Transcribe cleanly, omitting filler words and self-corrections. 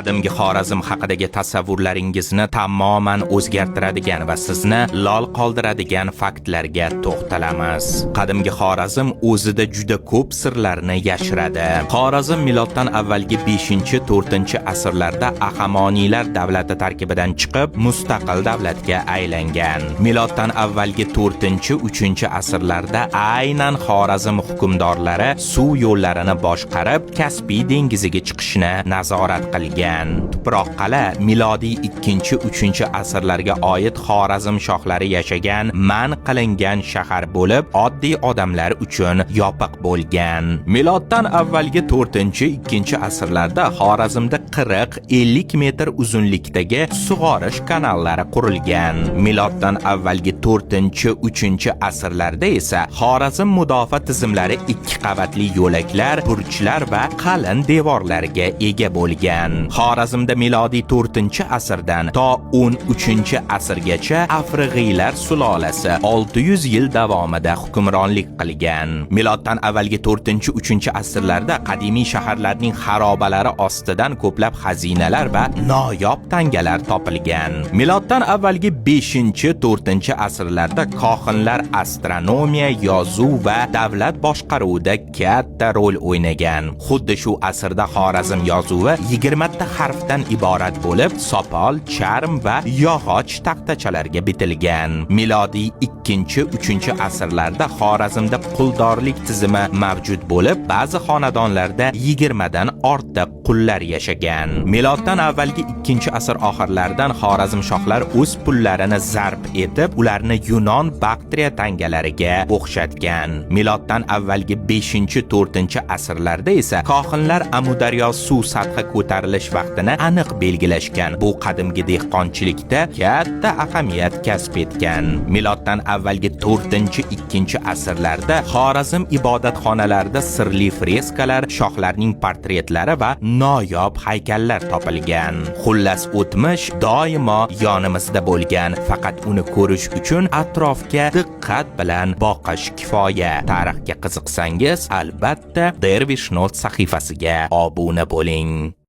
Qadimgi Xorazm haqidagi tasavvurlaringizni tamoman o'zgartiradigan va sizni lol qoldiradigan faktlarga to'xtalamiz. Qadimgi Xorazm o'zida juda ko'p sirlarni yashiradi. Xorazm miloddan avvalgi 5-4 asrlarda Ahamoniylar davlati tarkibidan chiqib, mustaqil davlatga aylangan. Miloddan avvalgi 4-3 asrlarda aynan Xorazm hukmdorlari suv yo'llarini boshqarib, Kaspiy dengiziga chiqishni nazorat qilgan. Tuproq qala milodiy 2-3 asrlarga oid Xorazm shohlari yashagan, man qilingan shahar bo'lib, oddiy odamlar uchun yopiq bo'lgan. Miloddan avvalgi 4-2 asrlarda Xorazmda 40-50 metr uzunlikdagi sug'orish kanallari qurilgan. Miloddan avvalgi 4-3 asrlarda esa Xorazm mudofaa tizimlari 2 qavatli yo'laklar, burchlar va qalin devorlarga ega bo'lgan. Xorazmda milodiy 4-asrdan to 13-asrgacha Afrig'iylar sulolasi 600 yil davomida hukmronlik qilgan. Miloddan avvalgi 4-3 asrlarda qadimiy shaharlarning xarobalari ostidan ko'plab xazinalar va noyob tangalar topilgan. Miloddan avvalgi 5-4 asrlarda kohinlar astronomiya, yozuv va davlat boshqaruvida katta rol o'ynagan. Xuddi shu asrda Xorazm yozuvi 20 ta harfdan iborat bo'lib, sopol, charm va yog'och taxtachalarga bitilgan. Milodiy 2-3 asrlarda Xorazmda quldorlik tizimi mavjud bo'lib, ba'zi xonadonlarda 20 dan ortiq qullar yashagan. Miloddan avvalgi 2-asr oxirlaridan Xorazm shohlar o'z pullarini zarb etib, ularni Yunon Baktriya tangalariga o'xshatgan. Miloddan avvalgi 5-4 asrlarda esa kohinlar Amudaryo suv sathi ko'tarilish vaqtini aniq belgilashgan. Bu qadimgi dehqonchilikda katta ahamiyat kasb etgan. Miloddan avvalgi 4-2 asrlarda Xorazm ibodatxonalarida sirli freskalar, shohlarning portretlari va noyob haykallar topilgan. Xullas, o'tmish doimo yonimizda bo'lgan, faqat uni ko'rish uchun atrofga diqqat bilan boqish kifoya. Tarixga qiziqsangiz, albatta Dervish Not sahifasiga obuna bo'ling.